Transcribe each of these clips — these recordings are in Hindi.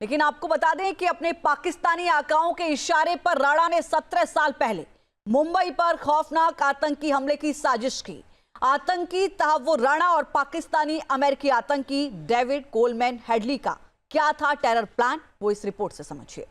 लेकिन आपको बता दें कि अपने पाकिस्तानी आकाओं के इशारे पर राणा ने 17 साल पहले मुंबई पर खौफनाक आतंकी हमले की साजिश की। आतंकी तहव्वुर राणा और पाकिस्तानी अमेरिकी आतंकी डेविड कोलमैन हेडली का क्या था टेरर प्लान, वो इस रिपोर्ट से समझिए।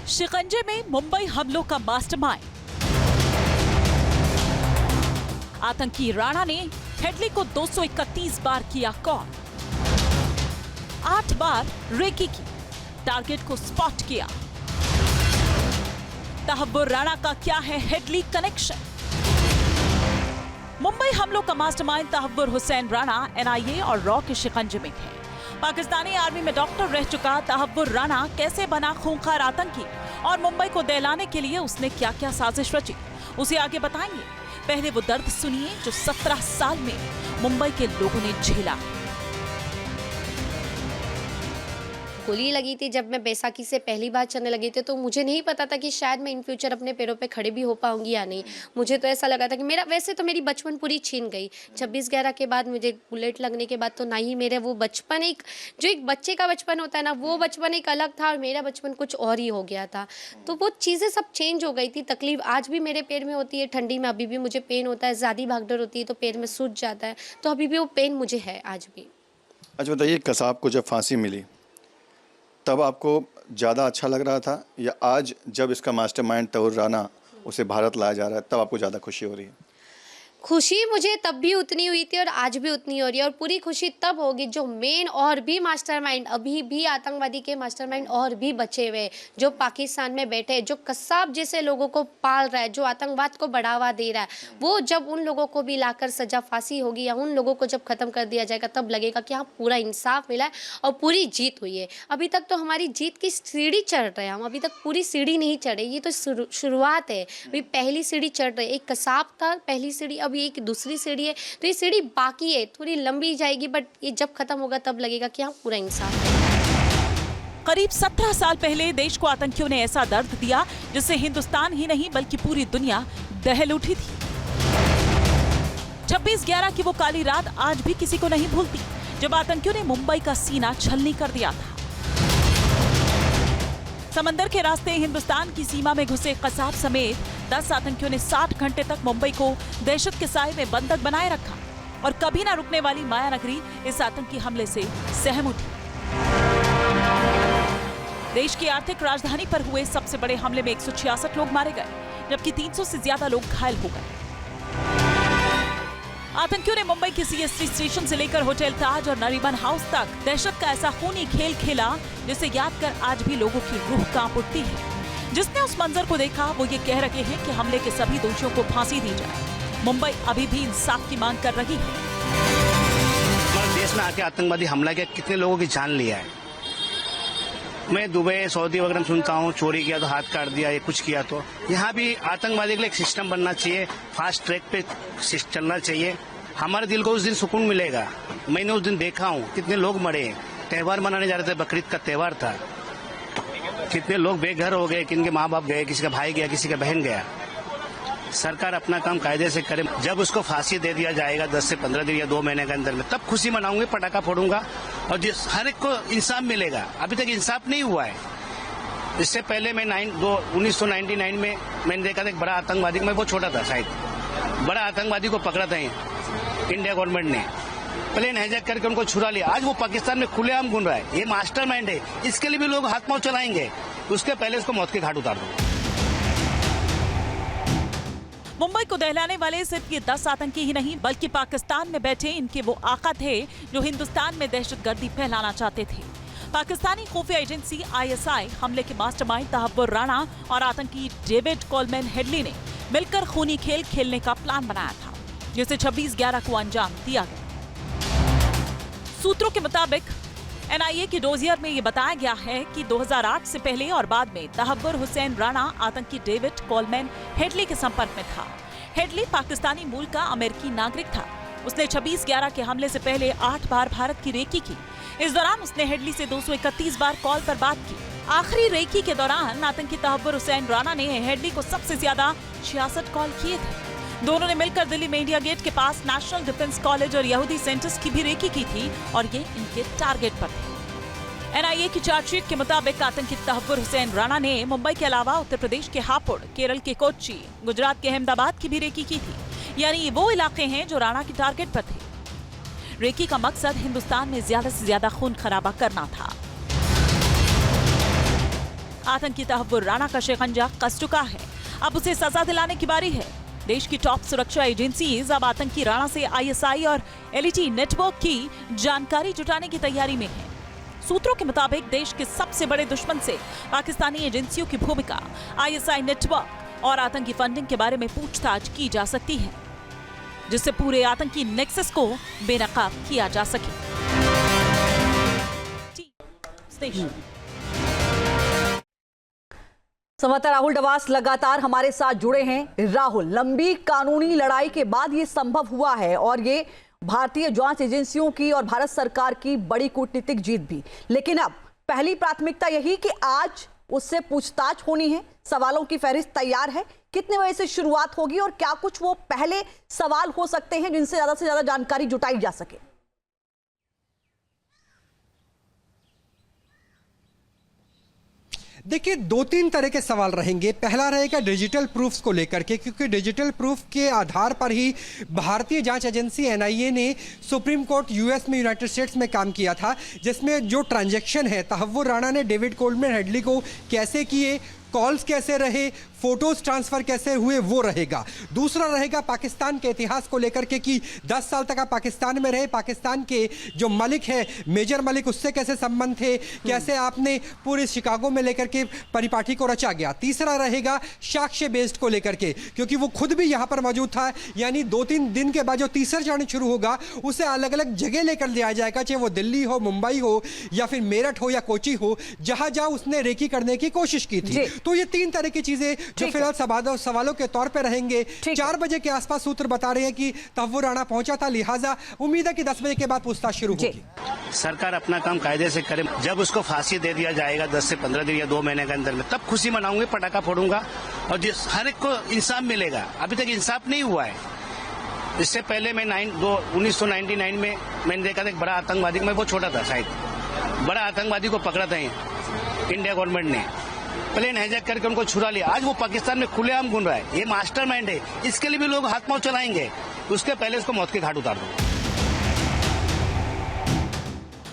शिकंजे में मुंबई हमलों का मास्टरमाइंड आतंकी राणा ने हेडली को 231 बार किया कॉल, 8 बार रेकी की, टारगेट को स्पॉट किया। तहव्वुर राणा का क्या है हेडली कनेक्शन? मुंबई हमलों का मास्टरमाइंड तहव्वुर हुसैन राणा एनआईए और रॉ के शिकंजे में है। पाकिस्तानी आर्मी में डॉक्टर रह चुका तहव्वुर राणा कैसे बना खूंखार आतंकी और मुंबई को दहलाने के लिए उसने क्या क्या साजिश रची, उसे आगे बताएंगे। पहले वो दर्द सुनिए जो 17 साल में मुंबई के लोगों ने झेला। गोली लगी थी जब मैं बैसाखी से पहली बार चलने लगी थी, तो मुझे नहीं पता था कि शायद मैं इन फ्यूचर अपने पैरों पे खड़े भी हो पाऊंगी या नहीं। मुझे तो ऐसा लगा था कि वैसे तो मेरी बचपन पूरी छीन गई। 26/11 के बाद मुझे बुलेट लगने के बाद तो ना ही मेरे वो बचपन, एक बच्चे का बचपन होता है ना, वो बचपन एक अलग था और मेरा बचपन कुछ और ही हो गया था। तो वो चीज़ें सब चेंज हो गई थी। तकलीफ आज भी मेरे पैर में होती है, ठंडी में अभी भी मुझे पेन होता है, ज़्यादा भागदौड़ होती है तो पैर में सूज जाता है, तो अभी भी वो पेन मुझे है आज भी। अच्छा बताइए, कसाब को जब फांसी मिली तब आपको ज़्यादा अच्छा लग रहा था, या आज जब इसका मास्टरमाइंड तहव्वुर राणा उसे भारत लाया जा रहा है तब आपको ज़्यादा खुशी हो रही है? खुशी मुझे तब भी उतनी हुई थी और आज भी उतनी हो रही है। और पूरी खुशी तब होगी जो मेन और भी मास्टरमाइंड, अभी भी आतंकवादी के मास्टरमाइंड और भी बचे हुए, जो पाकिस्तान में बैठे हैं, जो कसाब जैसे लोगों को पाल रहा है, जो आतंकवाद को बढ़ावा दे रहा है, वो जब उन लोगों को भी लाकर सजा फांसी होगी या उन लोगों को जब खत्म कर दिया जाएगा तब लगेगा कि हाँ पूरा इंसाफ मिला है और पूरी जीत हुई है। अभी तक तो हमारी जीत की सीढ़ी चढ़ रहे हैं हम, अभी तक पूरी सीढ़ी नहीं चढ़े, ये तो शुरुआत है। अभी पहली सीढ़ी चढ़ रही है। एक कसाब था पहली सीढ़ी, अभी एक दूसरी सीढ़ी है, तो ये सीढ़ी बाकी है, थोड़ी लंबी जाएगी, बट ये जब खत्म होगा तब लगेगा कि हाँ पूरा इंसाफ है। करीब 17 साल पहले देश को आतंकियों ने ऐसा दर्द दिया जिससे हिंदुस्तान ही नहीं बल्कि पूरी दुनिया दहल उठी थी। 26/11 की वो काली रात आज भी किसी को नहीं भूलती, जब आतंकियों ने मुंबई का सीना छलनी कर दिया था। समंदर के रास्ते हिंदुस्तान की सीमा में घुसे कसाब समेत 10 आतंकियों ने 60 घंटे तक मुंबई को दहशत के साए में बंधक बनाए रखा और कभी ना रुकने वाली माया नगरी इस आतंकी हमले से सहम उठी। देश की आर्थिक राजधानी पर हुए सबसे बड़े हमले में 166 लोग मारे गए, जबकि 300 से ज्यादा लोग घायल हो गए। आतंकियों ने मुंबई के सीएसटी स्टेशन से लेकर होटल ताज और नरीमन हाउस तक दहशत का ऐसा खूनी खेल खेला जिसे याद कर आज भी लोगों की रूह कांप उठती है। जिसने उस मंजर को देखा वो ये कह रहे हैं कि हमले के सभी दोषियों को फांसी दी जाए। मुंबई अभी भी इंसाफ की मांग कर रही है। हमारे देश में आके आतंकवादी हमला किया, कितने लोगों की जान लिया है। मैं दुबई सऊदी वगैरह में सुनता हूँ, चोरी किया तो हाथ काट दिया, ये कुछ किया तो। यहाँ भी आतंकवादी के लिए एक सिस्टम बनना चाहिए, फास्ट ट्रैक पे चलना चाहिए। हमारे दिल को उस दिन सुकून मिलेगा। मैंने उस दिन देखा हूँ कितने लोग मरे, त्योहार मनाने जा रहे थे, बकरीद का त्योहार था, कितने लोग बेघर हो गए, किनके माँ बाप गए, किसी का भाई गया, किसी का बहन गया। सरकार अपना काम कायदे से करे। जब उसको फांसी दे दिया जाएगा 10 से 15 दिन या 2 महीने के अंदर में, तब खुशी मनाऊंगी, पटाखा फोड़ूंगा और जिस हर एक को इंसाफ मिलेगा। अभी तक इंसाफ नहीं हुआ है। इससे पहले मैं 1999 में मैंने देखा था एक बड़ा आतंकवादी, मैं बहुत छोटा था शायद, बड़ा आतंकवादी को पकड़ा था इंडिया गवर्नमेंट ने, प्लेन हाईजैक करके उनको छुड़ा लिया। आज वो पाकिस्तान में खुलेआम घूम रहा है। ये मास्टरमाइंड है, इसके लिए भी लोग हाथ पांव चलाएंगे, उसके पहले इसको मौत के घाट उतार दो। मुंबई को दहलाने वाले सिर्फ ये 10 आतंकी ही नहीं बल्कि पाकिस्तान में बैठे इनके वो आका थे जो हिंदुस्तान में दहशतगर्दी फैलाना चाहते थे। पाकिस्तानी खुफिया एजेंसी आईएसआई हमले के मास्टरमाइंड तहव्वुर राणा और आतंकी डेविड कोलमैन हेडली ने मिलकर खूनी खेल खेलने का प्लान बनाया था, जिसे 26/11 को अंजाम दिया गया। सूत्रों के मुताबिक एनआईए के डोजियर में ये बताया गया है कि 2008 से पहले और बाद में तहव्वुर हुसैन राणा आतंकी डेविड कोलमैन हेडली के संपर्क में था। हेडली पाकिस्तानी मूल का अमेरिकी नागरिक था। उसने 26/11 के हमले से पहले 8 बार भारत की रेकी की। इस दौरान उसने हेडली से 231 बार कॉल पर बात की। आखिरी रेकी के दौरान आतंकी तहव्वुर हुसैन राणा ने हेडली को सबसे ज्यादा 66 कॉल किए थे। दोनों ने मिलकर दिल्ली में इंडिया गेट के पास नेशनल डिफेंस कॉलेज और यहूदी सेंटर्स की भी रेकी की थी और ये इनके टारगेट पर थे। एनआईए की चार्जशीट के मुताबिक आतंकी तहव्वुर हुसैन राणा ने मुंबई के अलावा उत्तर प्रदेश के हापुड़, केरल के कोच्चि, गुजरात के अहमदाबाद की भी रेकी की थी। यानी ये वो इलाके हैं जो राणा के टारगेट पर थे। रेकी का मकसद हिंदुस्तान में ज्यादा से ज्यादा खून खराबा करना था। आतंकी तहव्वुर राणा का शिकंजा कस चुका है, अब उसे सजा दिलाने की बारी है। देश की टॉप सुरक्षा एजेंसीज अब आतंकी राणा से आईएसआई और एलईटी नेटवर्क की जानकारी जुटाने की तैयारी में है। सूत्रों के मुताबिक देश के सबसे बड़े दुश्मन से पाकिस्तानी एजेंसियों की भूमिका, आईएसआई नेटवर्क और आतंकी फंडिंग के बारे में पूछताछ की जा सकती है, जिससे पूरे आतंकी नेक्सस को बेनकाब किया जा सके। संवाददाता राहुल डवास लगातार हमारे साथ जुड़े हैं। राहुल, लंबी कानूनी लड़ाई के बाद ये संभव हुआ है और ये भारतीय जांच एजेंसियों की और भारत सरकार की बड़ी कूटनीतिक जीत भी। लेकिन अब पहली प्राथमिकता यही कि आज उससे पूछताछ होनी है। सवालों की फहरिस्त तैयार है। कितने बजे से शुरुआत होगी और क्या कुछ वो पहले सवाल हो सकते हैं जिनसे ज्यादा जानकारी जुटाई जा सके? देखिए, 2-3 तरह के सवाल रहेंगे। पहला रहेगा डिजिटल प्रूफ्स को लेकर के, क्योंकि डिजिटल प्रूफ के आधार पर ही भारतीय जांच एजेंसी एनआईए ने सुप्रीम कोर्ट यूएस में, यूनाइटेड स्टेट्स में काम किया था, जिसमें जो ट्रांजैक्शन है तहव्वुर राणा ने डेविड कोल्डमैन हेडली को कैसे किए, कॉल्स कैसे रहे, फोटोज ट्रांसफर कैसे हुए, वो रहेगा। दूसरा रहेगा पाकिस्तान के इतिहास को लेकर के कि 10 साल तक आप पाकिस्तान में रहे, पाकिस्तान के जो मलिक है, मेजर मलिक, उससे कैसे संबंध थे, कैसे आपने पूरे शिकागो में लेकर के परिपाटी को रचा गया। तीसरा रहेगा साक्ष्य बेस्ड को लेकर के, क्योंकि वो खुद भी यहाँ पर मौजूद था। यानी 2-3 दिन के बाद जो तीसरा चरण शुरू होगा उसे अलग अलग जगह लेकर दिया जाएगा, चाहे वो दिल्ली हो, मुंबई हो या फिर मेरठ हो या कोची हो, जहां जहां उसने रेकी करने की कोशिश की थी। तो ये 3 तरह की चीजें जो फिलहाल सवालों के तौर पे रहेंगे। 4 बजे के आसपास सूत्र बता रहे हैं कि तहव्वुर राणा पहुंचा था, लिहाजा उम्मीद है कि 10 बजे के बाद पूछताछ शुरू होगी। सरकार अपना काम कायदे से करे। जब उसको फांसी दे दिया जाएगा 10 से 15 दिन या 2 महीने के अंदर में, तब खुशी मनाऊंगे, पटाखा फोड़ूंगा और हर एक को इंसाफ मिलेगा। अभी तक इंसाफ नहीं हुआ है। इससे पहले मैं 1999 में मैंने देखा था एक बड़ा आतंकवादी, मैं बहुत छोटा था शायद, बड़ा आतंकवादी को पकड़ा था इंडिया गवर्नमेंट ने, प्लेन हाईजैक करके उनको छुड़ा लिया। आज वो पाकिस्तान में खुलेआम घूम रहा है। ये मास्टरमाइंड है, इसके लिए भी लोग हाथ पांव चलाएंगे। उसके पहले इसको मौत के घाट उतार दो।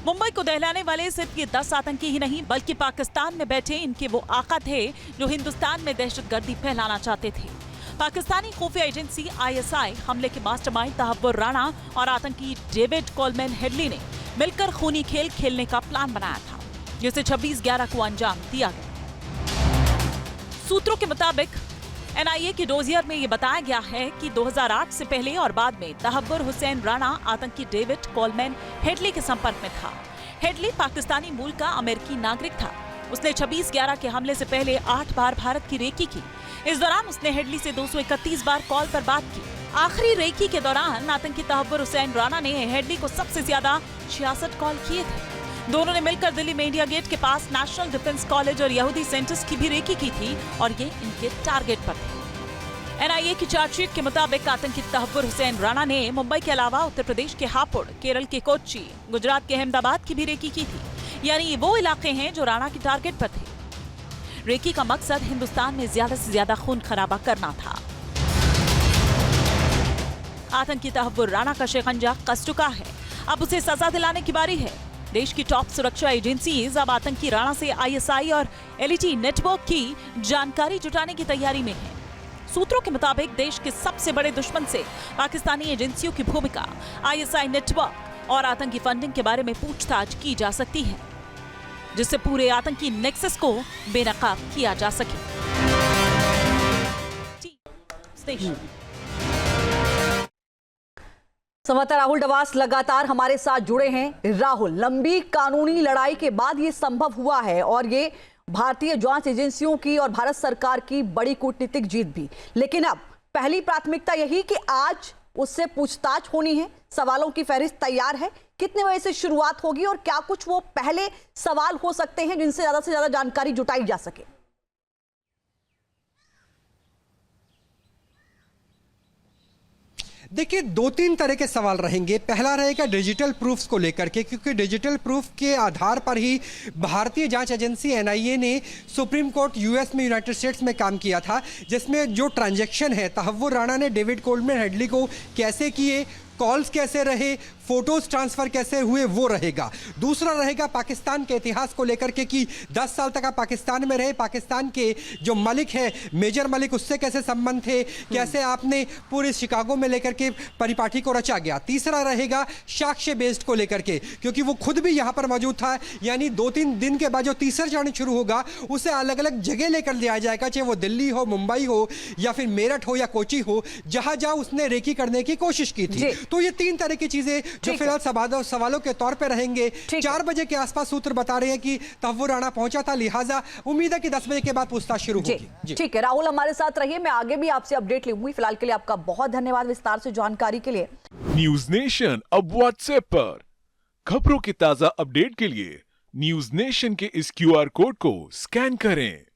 मुंबई को दहलाने वाले सिर्फ ये 10 आतंकी ही नहीं, बल्कि पाकिस्तान में बैठे इनके वो आका थे जो हिंदुस्तान में दहशतगर्दी फैलाना चाहते थे। पाकिस्तानी खुफिया एजेंसी आईएसआई हमले के मास्टरमाइंड तहव्वुर राणा और आतंकी डेविड कोल्डमैन हेडली ने मिलकर खूनी खेल खेलने का प्लान बनाया था, जिसे 26/11 को अंजाम दिया गया। सूत्रों के मुताबिक एनआईए के डोजियर में यह बताया गया है कि 2008 से पहले और बाद में तहव्वुर हुसैन राणा आतंकी डेविड कोल्डमैन हेडली के संपर्क में था। हेडली पाकिस्तानी मूल का अमेरिकी नागरिक था। उसने 26/11 के हमले से पहले 8 बार भारत की रेकी की। इस दौरान उसने हेडली से 231 बार कॉल पर बात की। आखिरी रेकी के दौरान आतंकी तहव्वुर हुसैन राणा ने हेडली को सबसे ज्यादा 66 कॉल किए थे। दोनों ने मिलकर दिल्ली में इंडिया गेट के पास नेशनल डिफेंस कॉलेज और यहूदी सेंटर्स की भी रेकी की थी और ये इनके टारगेट पर थे। एनआईए की चार्जशीट के मुताबिक आतंकी तहव्वुर हुसैन राणा ने मुंबई के अलावा उत्तर प्रदेश के हापुड़, केरल के कोच्चि, गुजरात के अहमदाबाद की भी रेकी की थी। यानी ये वो इलाके हैं जो राणा के टारगेट पर थे। रेकी का मकसद हिंदुस्तान में ज्यादा से ज्यादा खून खराबा करना था। आतंकी तहव्वुर राणा का शिकंजा कस चुका है, अब उसे सजा दिलाने की बारी है। देश की टॉप सुरक्षा एजेंसीज अब आतंकी राणा से आईएसआई और एलईटी नेटवर्क की जानकारी जुटाने की तैयारी में है। सूत्रों के मुताबिक देश के सबसे बड़े दुश्मन से पाकिस्तानी एजेंसियों की भूमिका, आईएसआई नेटवर्क और आतंकी फंडिंग के बारे में पूछताछ की जा सकती है, जिससे पूरे आतंकी नेक्सस को बेनकाब किया जा सके। संवाददाता राहुल डवास लगातार हमारे साथ जुड़े हैं। राहुल, लंबी कानूनी लड़ाई के बाद ये संभव हुआ है और ये भारतीय जांच एजेंसियों की और भारत सरकार की बड़ी कूटनीतिक जीत भी। लेकिन अब पहली प्राथमिकता यही कि आज उससे पूछताछ होनी है। सवालों की फहरिस्त तैयार है। कितने बजे से शुरुआत होगी और क्या कुछ वो पहले सवाल हो सकते हैं जिनसे ज्यादा जानकारी जुटाई जा सके? देखिए, दो तीन तरह के सवाल रहेंगे। पहला रहेगा डिजिटल प्रूफ्स को लेकर के, क्योंकि डिजिटल प्रूफ के आधार पर ही भारतीय जांच एजेंसी एनआईए ने सुप्रीम कोर्ट यूएस में, यूनाइटेड स्टेट्स में काम किया था, जिसमें जो ट्रांजैक्शन है, तहव्वुर राणा ने डेविड कोल्डमैन हेडली को कैसे किए, कॉल्स कैसे रहे, फोटोज ट्रांसफर कैसे हुए, वो रहेगा। दूसरा रहेगा पाकिस्तान के इतिहास को लेकर के कि 10 साल तक आप पाकिस्तान में रहे, पाकिस्तान के जो मलिक है, मेजर मलिक, उससे कैसे संबंध थे, कैसे आपने पूरे शिकागो में लेकर के परिपाटी को रचा गया। तीसरा रहेगा साक्ष्य बेस्ड को लेकर के, क्योंकि वो खुद भी यहाँ पर मौजूद था, यानी 2-3 दिन के बाद जो तीसरा चरण शुरू होगा उसे अलग अलग जगह लेकर लिया जाएगा, चाहे वो दिल्ली हो, मुंबई हो, या फिर मेरठ हो या कोची हो, जहां जहां उसने रेकी करने की कोशिश की थी। तो ये 3 तरह की चीजें जो फिलहाल सवालों के तौर पे रहेंगे। 4 बजे के आसपास सूत्र बता रहे हैं कि तहव्वुर राणा पहुंचा था, लिहाजा उम्मीद है कि 10 बजे के बाद पूछताछ शुरू होगी। ठीक है राहुल, हमारे साथ रहिए, मैं आगे भी आपसे अपडेट लूंगी। फिलहाल के लिए आपका बहुत धन्यवाद विस्तार से जानकारी के लिए। न्यूज नेशन अब व्हाट्सएप पर खबरों की ताजा अपडेट के लिए न्यूज नेशन के इस QR कोड को स्कैन करें।